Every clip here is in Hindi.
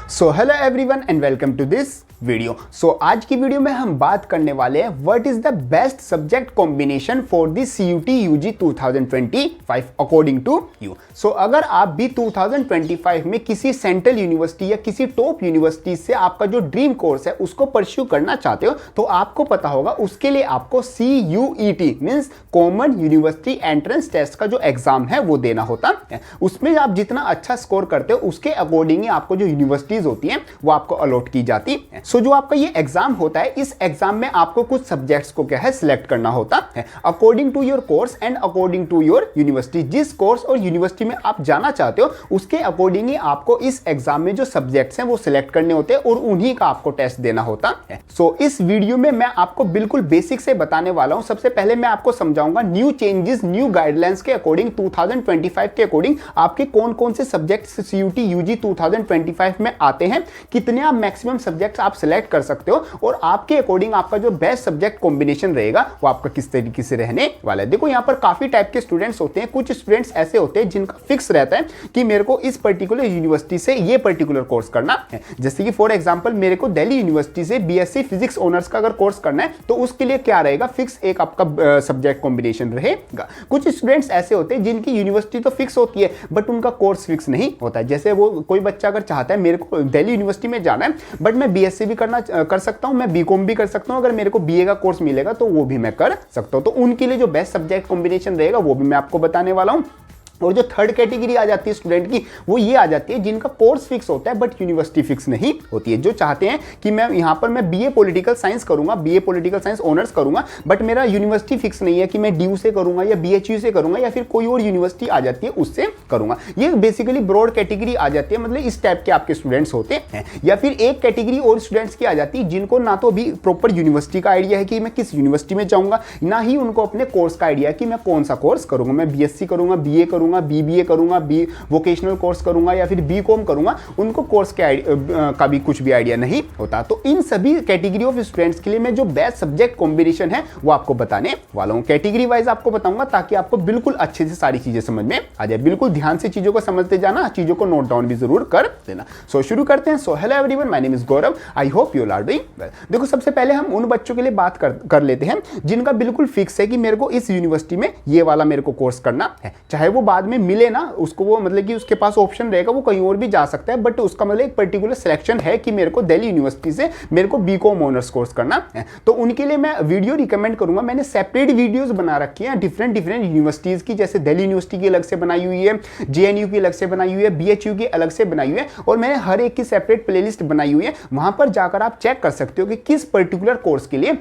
So hello everyone and welcome to this video. So आज की वीडियो में हम बात करने वाले हैं what is the best subject combination for the CUT UG 2025 according to you. So अगर आप भी 2025 में किसी सेंट्रल यूनिवर्सिटी या किसी टॉप यूनिवर्सिटी से आपका जो ड्रीम कोर्स है उसको परस्यू करना चाहते हो तो आपको पता होगा उसके लिए आपको CUET means common university entrance test का जो एग्जाम है वो देना होता है। उसमें आप जितना अच्छा स्कोर करते हो उसके अकॉर्डिंग ही आपको जो यूनिवर्सिटीज होती हैं वो आपको अलॉट की जाती है। सो जो आपका ये एग्जाम होता है इस एग्जाम में आपको कुछ सब्जेक्ट्स को क्या है सिलेक्ट करना होता है according to your course and according to your university. जिस कोर्स और यूनिवर्सिटी में आप जाना चाहते हो उसके अकॉर्डिंग ही आपको इस एग्जाम में जो सब्जेक्ट्स हैं वो सिलेक्ट करने होते हैं और उन्हीं का आपको टेस्ट देना होता है। सो इस वीडियो में मैं आपको बिल्कुल बेसिक से बताने वाला हूं। सबसे पहले मैं आपको समझाऊंगा न्यू चेंजेस न्यू गाइडलाइंस के अकॉर्डिंग 2025 के अकॉर्डिंग आपके कौन कौन से सब्जेक्ट्स CUT UG 2025 में आते हैं, कितने आप मैक्सिमम सब्जेक्ट्स आप सिलेक्ट कर सकते हो और आपके अकॉर्डिंग आपका जो बेस्ट सब्जेक्ट कॉम्बिनेशन रहेगा वो आपका किस तरीके से रहने वाला है। देखो यहाँ पर काफी टाइप के स्टूडेंट्स होते हैं। कुछ स्टूडेंट्स ऐसे होते हैं जिनका फिक्स रहता है कि मेरे को इस पर्टिकुलर यूनिवर्सिटी से ये पर्टिकुलर कोर्स करना है। जैसे कि फॉर एग्जांपल मेरे को दिल्ली यूनिवर्सिटी से BSc फिजिक्स ऑनर्स का अगर कोर्स करना है तो उसके लिए क्या रहेगा, फिक्स एक आपका सब्जेक्ट कॉम्बिनेशन रहेगा। कुछ स्टूडेंट्स ऐसे होते हैं जिनकी यूनिवर्सिटी तो फिक्स होती है बट उनका कोर्स फिक्स नहीं होता है। जैसे वो कोई बच्चा अगर चाहता है मेरे को दिल्ली यूनिवर्सिटी में जाना है बट मैं BSc भी कर सकता हूं, मैं BCom भी कर सकता हूं, अगर मेरे को BA का कोर्स मिलेगा तो वो भी मैं कर सकता हूं। तो उनके लिए जो बेस्ट सब्जेक्ट कॉम्बिनेशन रहेगा वो भी मैं आपको बताने वाला हूं। और जो थर्ड कैटेगरी आ जाती है स्टूडेंट की वो ये आ जाती है जिनका कोर्स फिक्स होता है बट यूनिवर्सिटी फिक्स नहीं होती है। जो चाहते हैं कि मैं यहाँ पर मैं BA पॉलिटिकल साइंस करूंगा, BA पॉलिटिकल साइंस ऑनर्स करूंगा बट मेरा यूनिवर्सिटी फिक्स नहीं है कि मैं DU से करूंगा या BHU से करूंगा या फिर कोई और यूनिवर्सिटी आ जाती है उससे करूंगा। ये बेसिकली ब्रॉड कैटेगरी आ जाती है, मतलब इस टाइप के आपके स्टूडेंट्स होते हैं। या फिर एक कैटेगरी और स्टूडेंट्स की आ जाती है जिनको ना तो अभी प्रॉपर यूनिवर्सिटी का आइडिया है कि मैं किस यूनिवर्सिटी में जाऊंगा, ना ही उनको अपने कोर्स का आइडिया है कि मैं कौन सा कोर्स करूंगा, मैं BSc करूंगा, BA करूंगा, BBA करूंगा, वोकेशनल कोर्स करूंगा या फिर BCom करूंगा। उनको कोर्स के का भी कुछ भी आइडिया नहीं होता। तो इन सभी कैटेगरी ऑफ स्टूडेंट्स के लिए मैं जो बेस्ट सब्जेक्ट कॉम्बिनेशन है वो आपको बताने वाला हूं। कैटेगरी वाइज आपको बताऊंगा ताकि आपको बिल्कुल अच्छे से सारी चीजें समझ में आ जाए। बिल्कुल ध्यान से चीजों को समझते जाना, चीजों को नोट डाउन भी जरूर कर देना। सो शुरू करते हैं। So hello everyone, my name is Gaurav, I hope you are doing well. देखो सबसे पहले हम उन बच्चों के लिए बात कर लेते हैं जिनका बिल्कुल फिक्स है कि मेरे को इस यूनिवर्सिटी में ये वाला मेरे को कोर्स करना है। चाहे वो बाद में मिले ना उसको, वो मतलब कि उसके पास ऑप्शन रहेगा वो कहीं और भी जा सकता है बट उसका मतलब एक पर्टिकुलर सिलेक्शन है कि मेरे को दिल्ली यूनिवर्सिटी से मेरे को BCom ऑनर्स कोर्स करना है। तो उनके लिए मैं वीडियो रिकमेंड करूंगा। मैंने सेपरेट वीडियोस बना रखी हैं डिफरेंट यूनिवर्सिटीज की, जैसे दिल्ली यूनिवर्सिटी की अलग से बनाई हुई है, JNU की अलग से बनाई हुई है, BHU की अलग से बनाई हुई है और मैंने हर एक की सेपरेट प्लेलिस्ट बनाई हुई है। वहां पर जाकर आप चेक कर सकते हो कि किस पर्टिकुलर कोर्स के लिए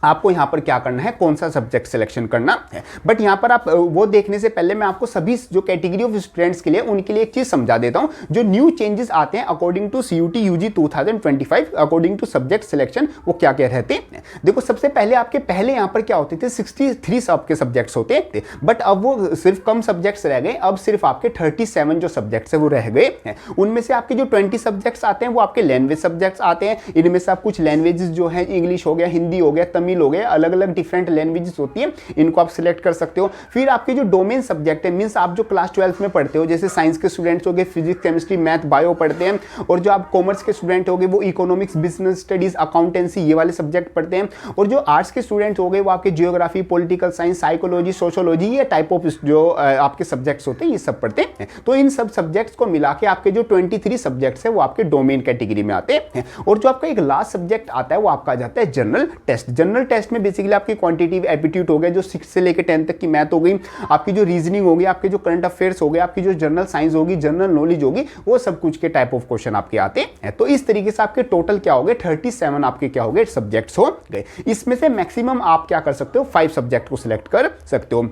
आपको यहां पर क्या करना है, कौन सा सब्जेक्ट सिलेक्शन करना है। बट यहां पर आप वो देखने से पहले मैं आपको सभी जो कैटेगरी ऑफ स्टूडेंट्स के लिए उनके लिए एक चीज समझा देता हूं। जो न्यू चेंजेस आते हैं according to CUT UG 2025 according to subject selection वो क्या क्या रहते हैं। देखो सबसे पहले आपके पहले यहां पर क्या होते थे 63 आपके सब्जेक्ट्स होते थे बट अब वो सिर्फ कम सब्जेक्ट्स रह गए। अब सिर्फ आपके 37 जो सब्जेक्ट्स है वो रह गए हैं। उनमें से आपके जो 20 सब्जेक्ट्स आते हैं वो आपके लैंग्वेज सब्जेक्ट्स आते हैं। इनमें से आप कुछ लैंग्वेजेस जो है इंग्लिश हो गया, हिंदी हो गया, तमिल हो गया, अलग अलग डिफरेंट लैंग्वेजेस होती है, इनको आप सिलेक्ट कर सकते हो। फिर आपके जो डोमेन सब्जेक्ट है मींस आप जो क्लास 12 में पढ़ते हो, जैसे साइंस के स्टूडेंट्स हो गए फिजिक्स, केमिस्ट्री, मैथ, बायो पढ़ते हैं और जो आप कॉमर्स के स्टूडेंट हो गए वो इकोनॉमिक्स, बिजनेस स्टडीज, अकाउंटेंसी ये वाले सब्जेक्ट पढ़ते हैं। और जो आर्ट्स के स्टूडेंट्स हो गए वो आपके geography, political science, psychology, sociology ये टाइप ऑफ जो आपके सब्जेक्ट्स होते हैं ये सब पढ़ते हैं। तो इन सब सब्जेक्ट्स को मिला के आपके जो 23 सब्जेक्ट्स है वो आपके डोमेन कैटेगरी में आते हैं। और जो आपका एक लास्ट सब्जेक्ट आता है वो आपका आ जाता है जनरल टेस्ट। जनरल टेस्ट में बेसिकली आपकी क्वांटिटेटिव एप्टीट्यूड हो गया, जो 6 से लेकर 10 तक की मैथ हो गई, आपकी जो रीजनिंग होगी, आपके जो करंट अफेयर्स हो गए, आपकी जो जनरल साइंस होगी, जनरल नॉलेज होगी, वो सब कुछ के टाइप ऑफ क्वेश्चन आपके आते हैं। तो इस तरीके से आपके टोटल क्या हो गए 37 आपके क्या हो गए सब्जेक्ट्स हो गए। इसमें से मैक्सिमम आप क्या कर सकते हो 5 सब्जेक्ट को सिलेक्ट कर सकते हो।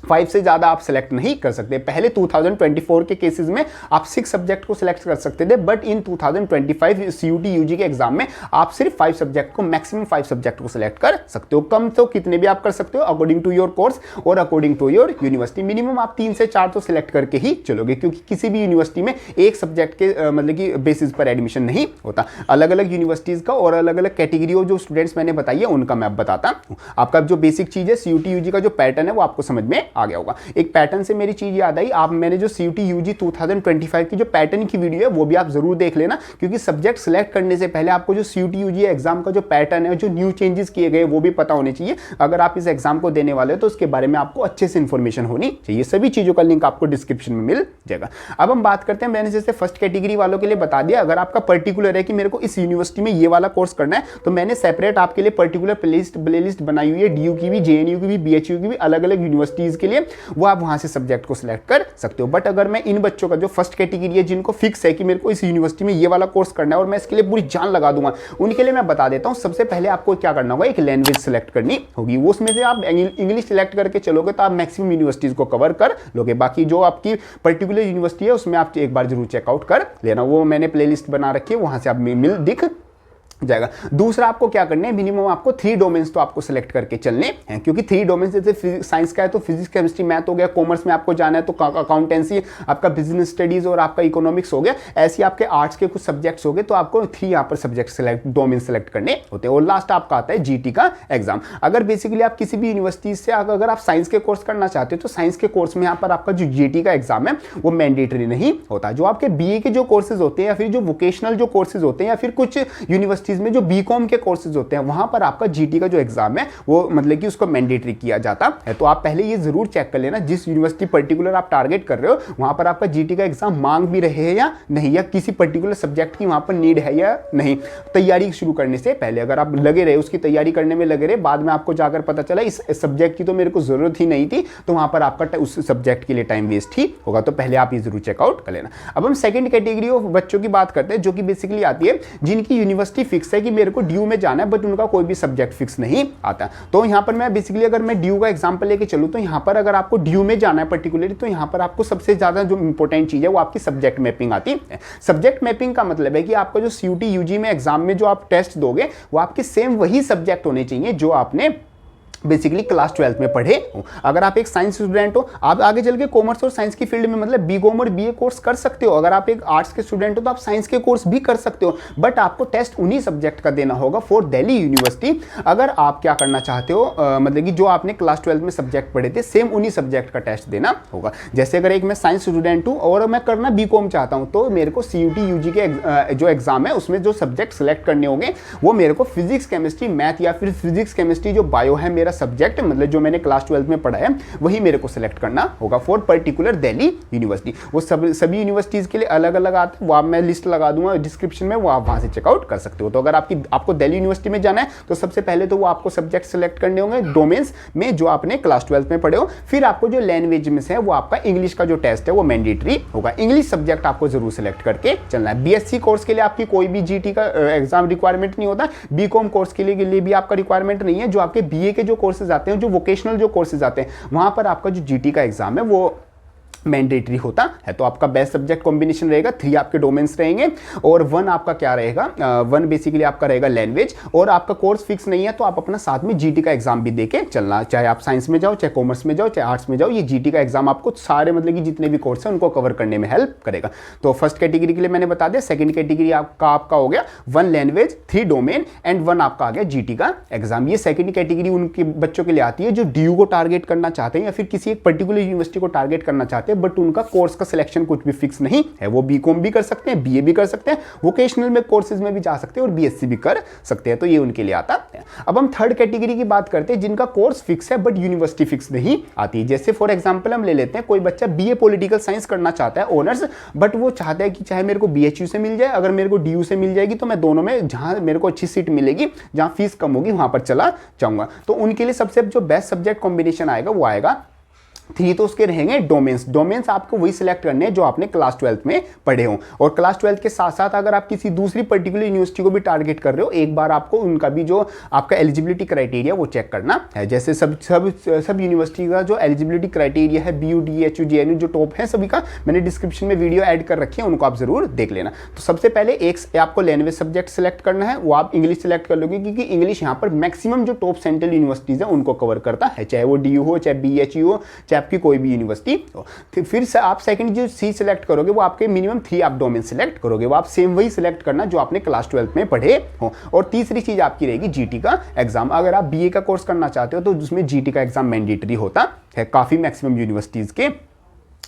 5 से ज्यादा आप सिलेक्ट नहीं कर सकते। पहले 2024 के केसेस में आप 6 सब्जेक्ट को सिलेक्ट कर सकते थे बट इन 2025 CUT UG के एग्जाम में आप सिर्फ 5 सब्जेक्ट को, मैक्सिमम 5 सब्जेक्ट को सिलेक्ट कर सकते हो। कम तो कितने भी आप कर सकते हो अकॉर्डिंग टू योर कोर्स और according to your university. Minimum आप 3 से 4 तो सिलेक्ट करके ही चलोगे क्योंकि किसी भी यूनिवर्सिटी में एक सब्जेक्ट के मतलब कि बेसिस पर एडमिशन नहीं होता। अलग अलग यूनिवर्सिटीज का और अलग अलग कैटेगरी ऑफ जो स्टूडेंट्स मैंने बताई है उनका मैं बताता हूं। आपका जो बेसिक चीज है CUT UG का जो पैटर्न है वो आपको समझ में आ गया होगा। एक पैटर्न से मेरी चीज याद आई, आप मैंने जो CUT UG 2025 की जो पैटर्न की वीडियो है वो भी आप जरूर देख लेना, क्योंकि सब्जेक्ट सिलेक्ट करने से पहले आपको जो CUT UG एग्जाम का जो पैटर्न है, जो न्यू चेंजेस किए गए वो भी पता होने चाहिए। अगर आप इस एग्जाम को देने वाले हो तो उसके बारे में आपको अच्छे से इंफॉर्मेशन होनी चाहिए। सभी चीजों का लिंक आपको डिस्क्रिप्शन में मिल जाएगा। अब हम बात करते हैं, मैंने जैसे फर्स्ट कैटेगरी वालों के लिए बता दिया, अगर आपका पर्टिकुलर है कि मेरे को इस यूनिवर्सिटी में ये वाला कोर्स करना है तो मैंने सेपरेट आपके लिए पर्टिकुलर प्लेलिस्ट बनाई हुई है, DU की भी, JNU की भी, BHU की भी, अलग अलग यूनिवर्सिटीज के लिए, वो आप वहां से सब्जेक्ट को सिलेक्ट कर सकते हो। बट अगर मैं इन बच्चों का जो फर्स्ट कैटेगरी है, जिनको फिक्स है कि मेरे को इस यूनिवर्सिटी में ये वाला कोर्स करना है और मैं इसके लिए पूरी जान लगा दूंगा, उनके लिए मैं बता देता हूं। सबसे पहले आपको क्या करना होगा, एक लैंग्वेज सिलेक्ट करनी होगी। वो उसमें से आप इंग्लिश सिलेक्ट करके चलोगे तो आप मैक्सिमम यूनिवर्सिटीज को कवर कर लोगे। बाकी जो आपकी पर्टिकुलर यूनिवर्सिटी है उसमें आप एक बार जरूर चेकआउट कर लेना, वो मैंने प्लेलिस्ट बना रखी है, वहां से आप दिख जाएगा। दूसरा आपको क्या करना है, मिनिमम आपको 3 डोमेन्स तो आपको सिलेक्ट करके चलने हैं, क्योंकि 3 डोमेन्स जैसे साइंस का है तो फिजिक्स, केमिस्ट्री, मैथ हो गया। कॉमर्स में आपको जाना है तो अकाउंटेंसी, आपका बिजनेस स्टडीज और आपका इकोनॉमिक्स हो गया। ऐसे आपके आर्ट्स के कुछ सब्जेक्ट्स हो गए, तो आपको 3 यहाँ पर सब्जेक्ट डोमेन सेलेक्ट करने होते हैं। और लास्ट आपका आता है GT का एग्जाम। अगर बेसिकली आप किसी भी यूनिवर्सिटी से अगर आप साइंस के कोर्स करना चाहते हो तो साइंस के कोर्स में यहाँ पर आपका जो GT का एग्जाम है वो मैंडेटरी नहीं होता। जो आपके BA के जो कोर्सेज होते हैं या फिर जो वोकेशनल जो कोर्सेज होते हैं या फिर कुछ यूनिवर्सिटीज में जो BCom के कोर्सेज होते हैं, वहां पर आपका GT का जो एग्जाम है वो मतलब कि उसको मैंडेटरी किया जाता है। तो आप पहले ये जरूर चेक कर लेना जिस यूनिवर्सिटी पर्टिकुलर आप टारगेट कर रहे हो वहां पर आपका GT का एग्जाम मांग भी रहे हैं या नहीं, या किसी पर्टिकुलर सब्जेक्ट की वहां पर नीड है या नहीं। तैयारी शुरू करने से पहले अगर आप लगे रहे, उसकी तैयारी करने में लगे रहे, बाद में आपको जाकर पता चला इस सब्जेक्ट की तो मेरे को जरूरत ही नहीं थी, तो वहां पर आपका उस सब्जेक्ट के लिए टाइम वेस्ट ही होगा। तो पहले आप ये जरूर चेकआउट कर लेना। अब हम सेकंड कैटेगरी ऑफ बच्चों की बात करते हैं, जो कि बेसिकली आती है जिनकी यूनिवर्सिटी फिक्स है कि मेरे को DU में जाना है, बट उनका कोई भी सब्जेक्ट फिक्स नहीं आता। तो यहां पर मैं बेसिकली अगर मैं DU का एग्जांपल लेके चलूं तो यहां पर अगर आपको DU में जाना है पर्टिकुलरली, तो यहां पर आपको सबसे ज्यादा जो इंपॉर्टेंट चीज है वो आपकी सब्जेक्ट मैपिंग आती है। सब्जेक्ट मैपिंग का मतलब है कि आपका जो CUT UG में एग्जाम में जो आप टेस्ट दोगे वो आपके सेम वही सब्जेक्ट होने चाहिए जो आपने बेसिकली क्लास 12 में पढ़े हो। अगर आप एक साइंस स्टूडेंट हो, आप आगे चल के कॉमर्स और साइंस की फील्ड में मतलब BCom और BA कोर्स कर सकते हो। अगर आप एक आर्ट्स के स्टूडेंट हो तो आप साइंस के कोर्स भी कर सकते हो, बट आपको टेस्ट उन्हीं सब्जेक्ट का देना होगा फॉर दिल्ली यूनिवर्सिटी। अगर आप क्या करना चाहते हो, मतलब कि जो आपने क्लास 12 में सब्जेक्ट पढ़े थे सेम उन्हीं सब्जेक्ट का टेस्ट देना होगा। जैसे अगर एक मैं साइंस स्टूडेंट हूँ और मैं करना BCom चाहता हूँ, तो मेरे को CUT UG के जो एग्जाम है उसमें जो सब्जेक्ट सेलेक्ट करने होंगे वो मेरे को फिजिक्स, केमिस्ट्री, मैथ या फिर फिजिक्स, केमिस्ट्री जो बायो है मेरा सब्जेक्ट, मतलब जो मैंने क्लास 12 में पढ़ा है वही मेरे को सिलेक्ट करना होगा फॉर पर्टिकुलर दिल्ली यूनिवर्सिटी। वो सभी यूनिवर्सिटीज के लिए अलग अलग आते हैं, वो आप मैं लिस्ट लगा दूंगा डिस्क्रिप्शन में, वो आप वहां से चेकआउट कर सकते हो। तो अगर आपको दिल्ली यूनिवर्सिटी में जाना है तो सबसे पहले तो वो आपको सब्जेक्ट सिलेक्ट करने होंगे डोमेन्स में जो आपने क्लास 12 में पढ़े हो। फिर आपको जो लैंग्वेज में से है वो आपका इंग्लिश का जो टेस्ट है वो मैंडेटरी होगा। इंग्लिश सब्जेक्ट आपको जरूर सिलेक्ट करके चलना है। BSc कोर्स के लिए आपकी कोई भी GT का एग्जाम रिक्वायरमेंट नहीं होता। BCom कोर्स के लिए भी आपका रिक्वायरमेंट नहीं है। जो आपके BA के जो कोर्सेज आते हैं, जो वोकेशनल जो कोर्सेज आते हैं, वहां पर आपका जो GT का एग्जाम है वो मैंडेटरी होता है। तो आपका बेस्ट सब्जेक्ट कॉम्बिनेशन रहेगा, 3 आपके डोमेन्स रहेंगे और 1 आपका क्या रहेगा, 1 बेसिकली आपका रहेगा लैंग्वेज। और आपका कोर्स फिक्स नहीं है तो आप अपना साथ में GT का एग्जाम भी देके चलना, चाहे आप साइंस में जाओ, चाहे कॉमर्स में जाओ, चाहे आर्ट्स में जाओ, ये GT का एग्जाम आपको सारे मतलब कि जितने भी कोर्स हैं उनको कवर करने में हेल्प करेगा। तो फर्स्ट कैटेगरी के लिए मैंने बता दिया। सेकंड कैटेगरी आपका हो गया 1 लैंग्वेज, 3 डोमेन एंड 1 आपका आ गया GT का एग्जाम। ये सेकंड कैटेगरी उनके बच्चों के लिए आती है जो DU को टारगेट करना चाहते हैं या फिर किसी एक पर्टिकुलर यूनिवर्सिटी को टारगेट करना चाहते हैं, बट उनका कोर्स का सिलेक्शन कुछ भी फिक्स नहीं है। वो BCom भी कर सकते हैं, BA भी कर सकते हैं, वोकेशनल में कोर्सेज में भी जा सकते हैं और BSc भी कर सकते हैं। तो ये उनके लिए आता है। अब हम थर्ड कैटेगरी की बात करते हैं जिनका कोर्स फिक्स है बट यूनिवर्सिटी फिक्स नहीं आती। जैसे फॉर एग्जांपल हम ले लेते हैं, कोई बच्चा BA पॉलिटिकल साइंस करना चाहता है ऑनर्स, बट वो चाहता है कि चाहे मेरे को BHU से मिल जाए, अगर मेरे को DU से मिल जाएगी तो मैं दोनों में जहां मेरे को अच्छी सीट मिलेगी, जहां फीस कम होगी वहां पर चला जाऊंगा। तो उनके लिए सबसे जो बेस्ट सब्जेक्ट कॉम्बिनेशन आएगा वो आएगा 3 तो उसके रहेंगे डोमेन्स आपको वही सिलेक्ट करने हैं जो आपने क्लास 12 में पढ़े हो। और क्लास 12 के साथ साथ अगर आप किसी दूसरी पर्टिकुलर यूनिवर्सिटी को भी टारगेट कर रहे हो, एक बार आपको उनका भी जो आपका एलिजिबिलिटी क्राइटेरिया वो चेक करना है। जैसे सब यूनिवर्सिटी का जो एलिजिबिलिटी क्राइटेरिया है, BU, DHU, JNU जो टॉप है सभी का, मैंने डिस्क्रिप्शन में वीडियो ऐड कर रखी है, उनको आप जरूर देख लेना। तो सबसे पहले एक आपको लैंग्वेज सब्जेक्ट सिलेक्ट करना है, वो आप इंग्लिश सिलेक्ट कर लोगे क्योंकि इंग्लिश यहाँ पर मैक्सिमम जो टॉप सेंट्रल यूनिवर्सिटीज है उनको कवर करता है, चाहे वो DU हो, चाहे BHU हो, चाहे आपकी कोई भी यूनिवर्सिटी हो। फिर से आप सेकंड जो सी सिलेक्ट करोगे वो आपके मिनिमम 3 आप डोमेन सिलेक्ट करोगे, वो आप सेम वही सिलेक्ट करना जो आपने क्लास 12 में पढ़े हो। और तीसरी चीज आपकी रहेगी जीटी का एग्जाम। अगर आप बीए का कोर्स करना चाहते हो तो उसमें जीटी का एग्जाम मैंडेटरी होता है काफी मैक्सिमम यूनिवर्सिटीज के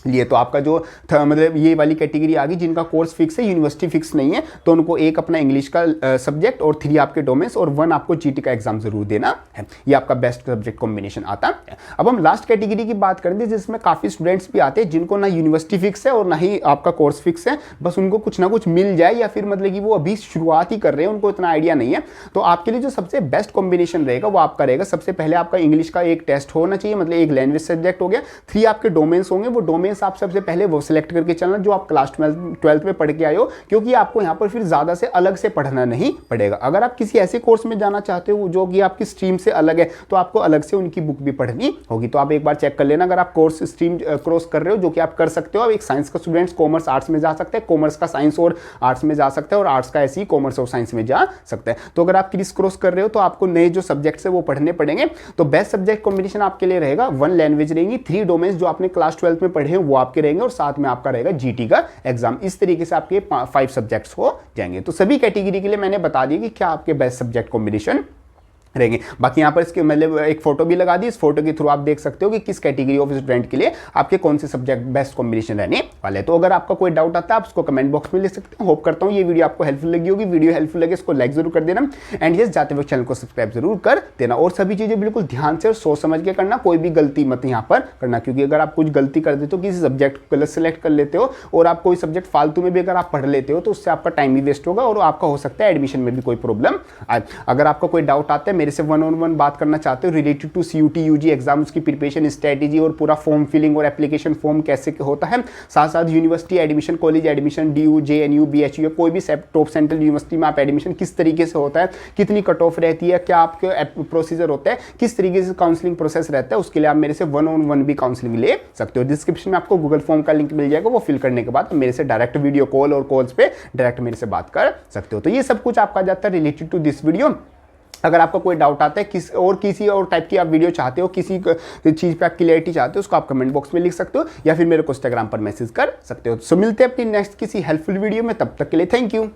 लिए। तो आपका जो मतलब ये वाली कैटेगरी आ गई जिनका कोर्स फिक्स है, यूनिवर्सिटी फिक्स नहीं है, तो उनको एक अपना इंग्लिश का सब्जेक्ट और 3 आपके डोमेन्स और 1 आपको जीटी का एग्जाम जरूर देना है। ये आपका बेस्ट सब्जेक्ट कॉम्बिनेशन आता है। अब हम लास्ट कैटेगरी की बात करेंगे जिसमें काफी स्टूडेंट्स भी आते हैं जिनको ना यूनिवर्सिटी फिक्स है और ना ही आपका कोर्स फिक्स है, बस उनको कुछ ना कुछ मिल जाए या फिर मतलब कि वो अभी शुरुआत ही कर रहे हैं, उनको इतना आइडिया नहीं है। तो आपके लिए जो सबसे बेस्ट कॉम्बिनेशन रहेगा वो आपका रहेगा, सबसे पहले आपका इंग्लिश का एक टेस्ट होना चाहिए, मतलब एक लैंग्वेज सब्जेक्ट हो गया, 3 आपके डोमेन्स होंगे। वो डोमेन्स आप सबसे पहले वो सिलेक्ट करके चलना जो आप क्लास 12 में पढ़ के आए हो, क्योंकि आपको यहाँ पर फिर ज्यादा से अलग से पढ़ना नहीं पड़ेगा। अगर आप किसी ऐसे कोर्स में जाना चाहते हो जो कि आपकी स्ट्रीम से अलग है तो आपको अलग से उनकी बुक भी पढ़नी होगी। तो आप एक बार चेक कर लेना, अगर आप कोर्स स्ट्रीम क्रॉस कर रहे हो जो कि आप कर सकते हो। अब एक साइंस का स्टूडेंट्स कॉमर्स आर्ट्स में जा सकते हैं, कॉमर्स का साइंस और आर्ट्स में जा सकता है, और आर्ट्स का ऐसे ही कॉमर्स और साइंस में जा सकता है। तो अगर आप क्रिस क्रॉस कर रहे हो तो आपको नए जो सब्जेक्ट्स है वो पढ़ने पड़ेंगे। तो बेस्ट सब्जेक्ट कॉम्बिनेशन आपके लिए रहेगा 1 लैंग्वेज रहेंगी, 3 डोमेन्स जो आपने क्लास 12 में पढ़े हैं वो आपके रहेंगे, और साथ में आपका रहेगा जीटी का एग्जाम। इस तरीके से आपके 5 सब्जेक्ट्स हो जाएंगे। तो सभी कैटेगरी के लिए मैंने बता दिया कि क्या आपके बेस्ट सब्जेक्ट कॉम्बिनेशन रहेंगे। बाकी यहाँ पर इसके मतलब एक फोटो भी लगा दी, इस फोटो के थ्रू आप देख सकते हो कि किस कैटेगरी ऑफ स्टूडेंट के लिए आपके कौन से सब्जेक्ट बेस्ट कॉम्बिनेशन रहने वाले। तो अगर आपका कोई डाउट आता है आप उसको कमेंट बॉक्स में लिख सकते हो। होप करता हूँ ये वीडियो आपको हेल्पफुल लगी होगी। वीडियो हेल्पफुल लगे इसको लाइक जरूर कर देना, एंड यस जाते वक्त चैनल को सब्सक्राइब जरूर कर देना। और सभी चीजें बिल्कुल ध्यान से और सोच समझ के करना, कोई भी गलती मत यहाँ पर करना, क्योंकि अगर आप कुछ गलती कर देते हो, किसी सब्जेक्ट को गलत सेलेक्ट कर लेते हो और आप कोई सब्जेक्ट फालतू में भी अगर आप पढ़ लेते हो तो उससे आपका टाइम भी वेस्ट होगा और आपका हो सकता है एडमिशन में भी कोई प्रॉब्लम आए। अगर आपका कोई डाउट आता है मेरे से 1-on-1 बात करना चाहते हो related to CUET UG exam, उसकी प्रिपरेशन स्ट्रेटेजी और पूरा फॉर्म फिलिंग और एप्लीकेशन फॉर्म कैसे होता है, साथ साथ university admission, college admission, DU, JNU, BHU, कोई भी टॉप सेंट्रल यूनिवर्सिटी में आप एडमिशन किस तरीके से होता है, कितनी कट ऑफ रहती है, क्या आपके प्रोसीजर होता है, किस तरीके से काउंसलिंग प्रोसेस रहता है, उसके लिए आप मेरे से 1-on-1 भी काउंसलिंग ले सकते हो। डिस्क्रिप्शन में आपको गूगल फॉर्म का लिंक मिल जाएगा, वो फिल करने के बाद मेरे से डायरेक्ट वीडियो कॉल और कॉल्स पे डायरेक्ट मेरे से बात कर सकते हो। तो ये सब कुछ आपका जाता है रिलेटेड टू दिस वीडियो। अगर आपका कोई डाउट आता है किसी और टाइप की आप वीडियो चाहते हो, किसी चीज़ पे आप क्लियरिटी चाहते हो, उसको आप कमेंट बॉक्स में लिख सकते हो या फिर मेरे को इंस्टाग्राम पर मैसेज कर सकते हो। सो मिलते हैं अपनी नेक्स्ट किसी हेल्पफुल वीडियो में, तब तक के लिए थैंक यू।